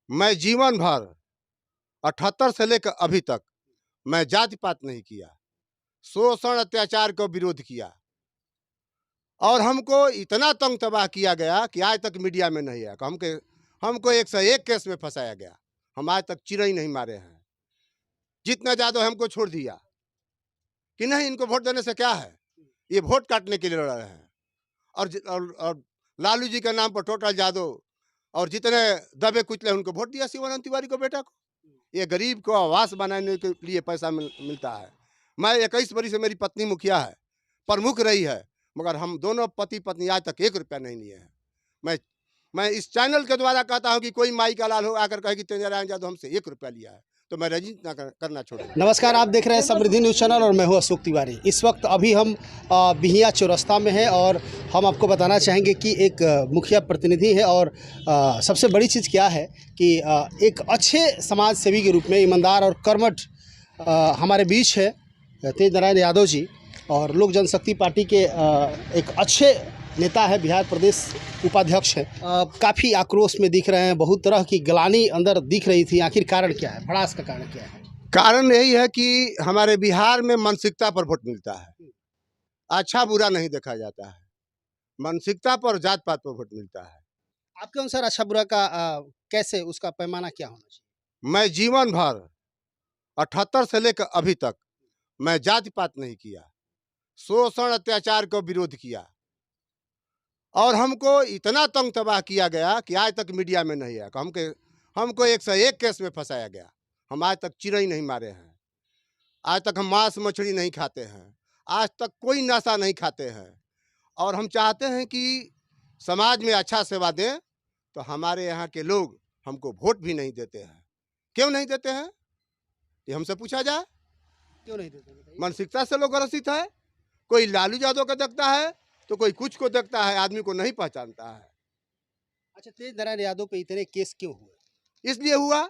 मैं जीवन भर 78 से लेकर अभी तक मैं जाति पात नहीं किया, शोषण अत्याचार का विरोध किया और हमको इतना तंग तबाह किया गया कि आज तक मीडिया में नहीं आया। हमको 101 केस में फंसाया गया। हम आज तक चिड़ै नहीं मारे हैं। जितना ज़्यादा हमको छोड़ दिया कि नहीं, इनको वोट देने से क्या है, ये वोट काटने के लिए लड़ रहे हैं। और लालू जी के नाम पर टोटल यादव और जितने दबे कुचले उनको वोट दिया शिवानंद तिवारी को, बेटा को। ये गरीब को आवास बनाने के लिए पैसा मिलता है। मैं 21 वर्ष से, मेरी पत्नी मुखिया है, प्रमुख रही है, मगर हम दोनों पति पत्नी आज तक 1 रुपया नहीं लिए हैं। मैं इस चैनल के द्वारा कहता हूं कि कोई माई का लाल हो आकर कहे कि तेंद्र नारायण यादव हमसे 1 रुपया लिया है, तो मैं राजनीति करना छोड़ूंगा। नमस्कार, आप देख रहे हैं समृद्धि न्यूज़ चैनल और मैं हूं अशोक तिवारी। इस वक्त अभी हम बिहिया चौरस्ता में हैं और हम आपको बताना चाहेंगे कि एक मुखिया प्रतिनिधि है और सबसे बड़ी चीज़ क्या है कि एक अच्छे समाज सेवी के रूप में ईमानदार और कर्मठ हमारे बीच है तेज नारायण यादव जी, और लोक जनशक्ति पार्टी के एक अच्छे नेता है, बिहार प्रदेश उपाध्यक्ष है। काफ़ी आक्रोश में दिख रहे हैं, बहुत तरह की गलानी अंदर दिख रही थी। आखिर कारण क्या है, भड़ास का कारण क्या है? कारण यही है कि हमारे बिहार में मानसिकता पर वोट मिलता है। अच्छा बुरा नहीं देखा जाता है, मानसिकता पर, जात पात पर वोट मिलता है। आपके अनुसार अच्छा बुरा का कैसे, उसका पैमाना क्या होना चाहिए? मैं जीवन भर 78 से लेकर अभी तक मैं जाति पात नहीं किया, शोषण अत्याचार का विरोध किया और हमको इतना तंग तबाह किया गया कि आज तक मीडिया में नहीं आया। हमको 101 केस में फंसाया गया। हम आज तक चिड़ै नहीं मारे हैं, आज तक हम मांस मछली नहीं खाते हैं, आज तक कोई नशा नहीं खाते हैं। और हम चाहते हैं कि समाज में अच्छा सेवा दें, तो हमारे यहाँ के लोग हमको वोट भी नहीं देते हैं। क्यों नहीं देते हैं, ये हमसे पूछा जाए। क्यों नहीं देते बताइए? मानसिकता से लोग ग्रसित है। कोई लालू यादव को देखता है तो कोई कुछ को देखता है, आदमी को नहीं पहचानता है। अच्छा, तेज नारायण यादव पे इतने केस क्यों हुए? इसलिए हुआ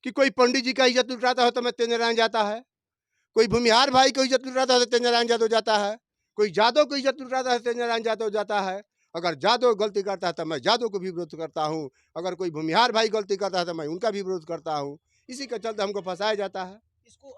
कि कोई पंडित जी का इज्जत लुटाता हो तो मैं तेज नारायण जाता है, कोई भूमिहार भाई को इज्जत लुटाता है तो तेज नारायण यादव जाता है, कोई जादव को इज्जत लुटाता है तो तेज नारायण यादव जाता है। अगर जादव गलती करता है तो मैं जादव को भी विरोध करता हूँ, अगर कोई भूमिहार भाई गलती करता है तो मैं उनका भी विरोध करता हूँ। इसी के चलते हमको फंसाया जाता है। इसको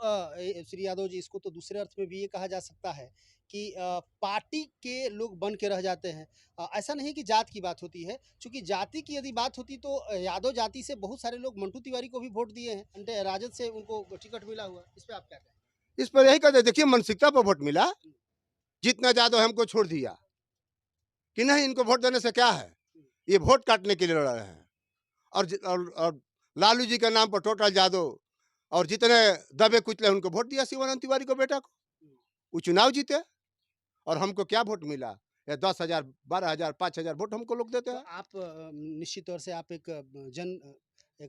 श्री यादव जी, इसको तो दूसरे अर्थ में भी ये कहा जा सकता है कि पार्टी के लोग बन के रह जाते हैं। ऐसा नहीं कि जात की बात होती है, क्योंकि जाति की यदि बात होती तो यादव जाति से बहुत सारे लोग मंटू तिवारी को भी वोट दिए हैं, राजद से उनको टिकट मिला हुआ। इस पे आप क्या कहें? इस पर यही कहते, देखिए मानसिकता पर वोट मिला। जितना ज्यादा हमको छोड़ दिया कि नहीं, इनको वोट देने से क्या है, ये वोट काटने के लिए लड़ रहे हैं। और लालू जी के नाम पर टोटल यादव और जितने दबे कुचले उनको वोट दिया शिवानंद तिवारी को, बेटा को। वो चुनाव जीते और हमको क्या वोट मिला, या 10,000, 12,000, 5,000 वोट हमको लोग देते तो हैं। आप निश्चित तौर से आप एक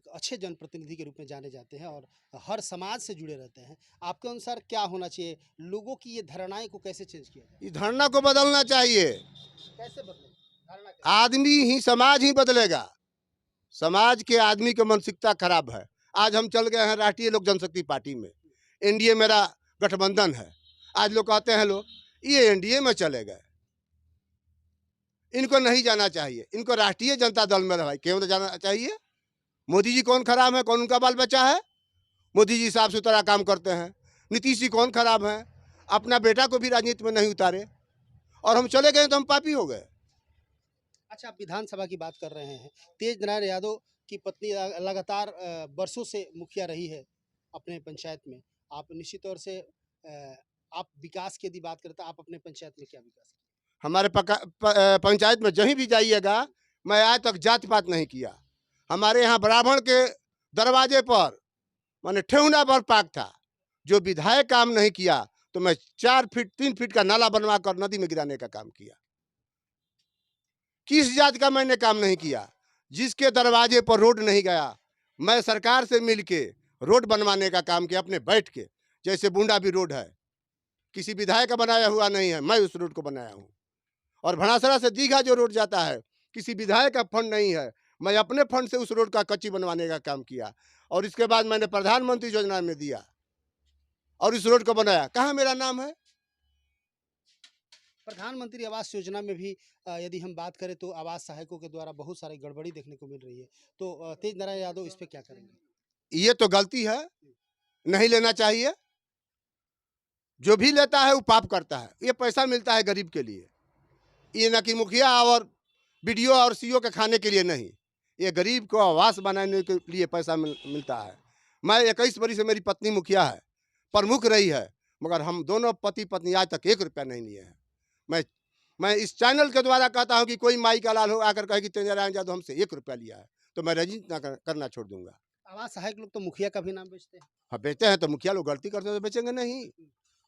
अच्छे जनप्रतिनिधि के रूप में जाने जाते हैं और हर समाज से जुड़े रहते हैं। आपके अनुसार क्या होना चाहिए? लोगों की ये धारणाएं को कैसे चेंज किया जाए? इस धारणा को बदलना चाहिए। कैसे बदले धारणा? कैसे? आदमी ही समाज ही बदलेगा। समाज के आदमी की मानसिकता खराब है। आज हम चल गए हैं राष्ट्रीय लोक जनशक्ति पार्टी में, एनडीए मेरा गठबंधन है। आज लोग कहते हैं लोग ये एनडीए में चले गए, इनको नहीं जाना चाहिए, इनको राष्ट्रीय जनता दल में रहा। क्यों जाना चाहिए? मोदी जी कौन खराब है, कौन उनका बाल बच्चा है? मोदी जी साफ सुथरा काम करते हैं। नीतीश जी कौन खराब है, अपना बेटा को भी राजनीति में नहीं उतारे, और हम चले गए तो हम पापी हो गए। अच्छा, आप विधानसभा की बात कर रहे हैं। तेज नारायण यादव की पत्नी लगातार वर्षों से मुखिया रही है अपने पंचायत में। आप निश्चित तौर से आप विकास की यदि बात करते हैं, आप अपने पंचायत में क्या विकास किए? हमारे पंचायत में जहीं भी जाइएगा, मैं आज तक जात पात नहीं किया। हमारे यहाँ ब्राह्मण के दरवाजे पर माने ठेहुना पर पाक था। जो विधायक काम नहीं किया तो मैं 4 फीट 3 फीट का नाला बनवा कर नदी में गिराने का काम किया। किस जात का मैंने काम नहीं किया? जिसके दरवाजे पर रोड नहीं गया, मैं सरकार से मिलके रोड बनवाने का काम किया अपने बैठ के। जैसे बूंदा भी रोड है, किसी विधायक का बनाया हुआ नहीं है, मैं उस रोड को बनाया हूँ। और भड़ासरा से दीघा जो रोड जाता है, किसी विधायक का फंड नहीं है, मैं अपने फंड से उस रोड का कच्ची बनवाने का काम किया। और इसके बाद मैंने प्रधानमंत्री योजना में दिया और इस रोड को बनाया। कहाँ मेरा नाम है? प्रधानमंत्री आवास योजना में भी यदि हम बात करें तो आवास सहायकों के द्वारा बहुत सारी गड़बड़ी देखने को मिल रही है। तो तेज नारायण यादव इस पे क्या करेंगे? ये तो गलती है, नहीं लेना चाहिए। जो भी लेता है वो पाप करता है। ये पैसा मिलता है गरीब के लिए, ये न कि मुखिया और बीडीओ और सीओ के खाने के लिए नहीं। ये गरीब को आवास बनाने के लिए पैसा मिलता है। मैं 21 वर्ष से, मेरी पत्नी मुखिया है, प्रमुख रही है, मगर हम दोनों पति पत्नी आज तक 1 रुपया नहीं लिए हैं। मैं इस चैनल के द्वारा कहता हूं कि कोई माई का लाल हो आकर कहे कि तेज नारायण यादव हमसे 1 रुपया लिया है, तो मैं रजिस्टर करना छोड़ दूंगा। आवास सहायक लोग तो मुखिया का भी नाम बेचते हैं। हाँ, बेचते हैं तो मुखिया लोग गलती करते हैं तो बेचेंगे नहीं।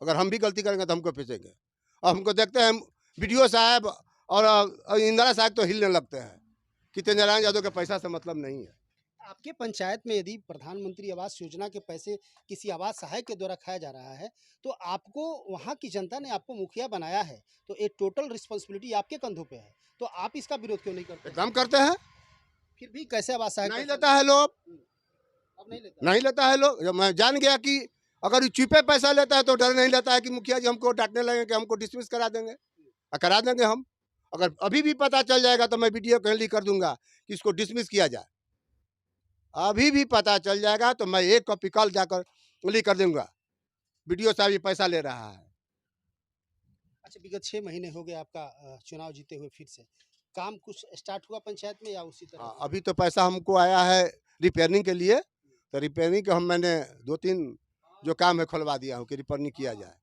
अगर हम भी गलती करेंगे तो हमको बेचेंगे। और हमको देखते हैं बीडीओ साहब और इंदिरा साहब तो हिलने लगते हैं कि तेज नारायण यादव के पैसा से मतलब नहीं है। आपके पंचायत में यदि प्रधानमंत्री आवास योजना के पैसे किसी आवास सहायक के द्वारा खाया जा रहा है, तो आपको वहाँ की जनता ने आपको मुखिया बनाया है, तो एक टोटल रिस्पॉन्सिबिलिटी आपके कंधों पे है। तो आप इसका विरोध क्यों नहीं करते? एकदम करते हैं। फिर भी कैसे आवास सहायक नहीं लेता है लोग, अब नहीं लेता? नहीं लेता है लोग। जब मैं जान गया कि अगर चुपे पैसा लेता है तो डर नहीं लेता है कि मुखिया जी हमको डांटने लगेंगे कि हमको डिसमिस करा देंगे। करा देंगे हम। अगर अभी भी पता चल जाएगा तो मैं वीडियो कैंडी कर दूंगा कि इसको डिसमिस किया जाए। अभी भी पता चल जाएगा तो मैं 1 कॉपी कल जाकर उंगली कर दूंगा, वीडियो साहब ये पैसा ले रहा है। अच्छा, विगत 6 महीने हो गए आपका चुनाव जीते हुए, फिर से काम कुछ स्टार्ट हुआ पंचायत में या उसी तरह? हाँ, अभी तो पैसा हमको आया है रिपेयरिंग के लिए, तो रिपेयरिंग का मैंने 2-3 जो काम है खुलवा दिया हूँ कि रिपेयरिंग किया जाए।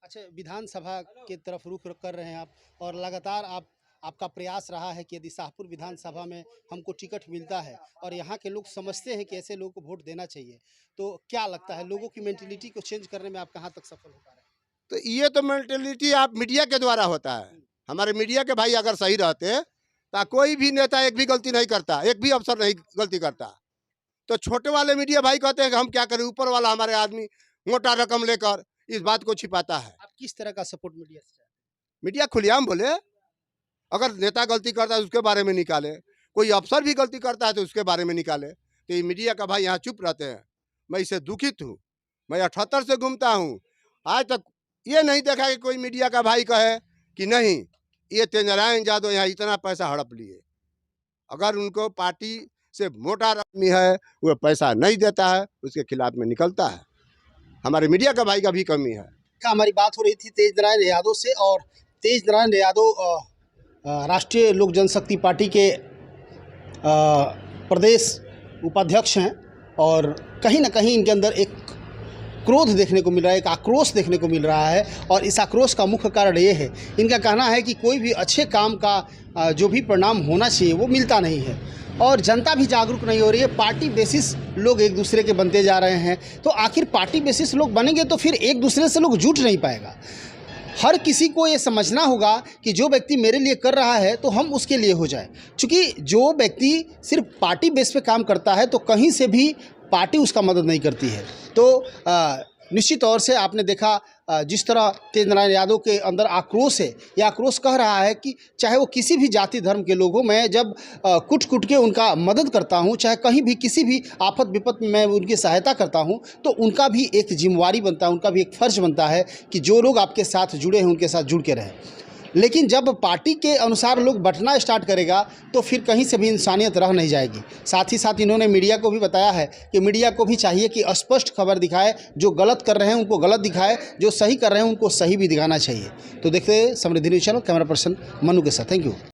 अच्छा, विधानसभा की तरफ रुख कर रहे हैं आप, और लगातार आपका प्रयास रहा है कि यदि शाहपुर विधानसभा में हमको टिकट मिलता है और यहाँ के लोग समझते हैं कि ऐसे लोगों को वोट देना चाहिए, तो क्या लगता है लोगों की मेंटेलिटी को चेंज करने में आप कहाँ तक सफल हो पा रहे हैं? तो ये तो मेंटेलिटी आप मीडिया के द्वारा होता है। हमारे मीडिया के भाई अगर सही रहते तो कोई भी नेता एक भी गलती नहीं करता, एक भी अफसर नहीं गलती करता। तो छोटे वाले मीडिया भाई कहते हैं कि हम क्या करें, ऊपर वाला हमारे आदमी मोटा रकम लेकर इस बात को छिपाता है। आप किस तरह का सपोर्ट मीडिया से चाहते हैं? मीडिया खुलेआम बोले, अगर नेता गलती करता है तो उसके बारे में निकाले, कोई अफसर भी गलती करता है तो उसके बारे में निकाले। तो ये मीडिया का भाई यहाँ चुप रहते हैं। मैं इससे दुखित हूँ। मैं 78 से घूमता हूँ, आज तक ये नहीं देखा कि कोई मीडिया का भाई कहे कि नहीं ये तेज नारायण यादव यहाँ इतना पैसा हड़प लिए। अगर उनको पार्टी से मोटा आदमी है वो पैसा नहीं देता है, उसके खिलाफ में निकलता है। हमारे मीडिया का भाई का भी कमी है। हमारी बात हो रही थी तेज नारायण यादव से, और तेज नारायण यादव राष्ट्रीय लोक जनशक्ति पार्टी के प्रदेश उपाध्यक्ष हैं, और कहीं ना कहीं इनके अंदर एक क्रोध देखने को मिल रहा है, एक आक्रोश देखने को मिल रहा है। और इस आक्रोश का मुख्य कारण ये है, इनका कहना है कि कोई भी अच्छे काम का जो भी परिणाम होना चाहिए वो मिलता नहीं है, और जनता भी जागरूक नहीं हो रही है। पार्टी बेसिस लोग एक दूसरे के बनते जा रहे हैं, तो आखिर पार्टी बेसिस लोग बनेंगे तो फिर एक दूसरे से लोग जुट नहीं पाएगा। हर किसी को ये समझना होगा कि जो व्यक्ति मेरे लिए कर रहा है तो हम उसके लिए हो जाए। क्योंकि जो व्यक्ति सिर्फ पार्टी बेस पे काम करता है तो कहीं से भी पार्टी उसका मदद नहीं करती है। तो निश्चित तौर से आपने देखा जिस तरह तेज नारायण यादव के अंदर आक्रोश है, यह आक्रोश कह रहा है कि चाहे वो किसी भी जाति धर्म के लोग हो, मैं जब कुट कुट के उनका मदद करता हूं, चाहे कहीं भी किसी भी आफत विपत में मैं उनकी सहायता करता हूं, तो उनका भी एक जिम्मेवारी बनता है, उनका भी एक फ़र्ज बनता है कि जो लोग आपके साथ जुड़े हैं उनके साथ जुड़ के रहें। लेकिन जब पार्टी के अनुसार लोग बंटना स्टार्ट करेगा तो फिर कहीं से भी इंसानियत रह नहीं जाएगी। साथ ही साथ इन्होंने मीडिया को भी बताया है कि मीडिया को भी चाहिए कि स्पष्ट खबर दिखाए, जो गलत कर रहे हैं उनको गलत दिखाए, जो सही कर रहे हैं उनको सही भी दिखाना चाहिए। तो देखते हैं Samriddhi news channel, camera person Manu के साथ। Thank you.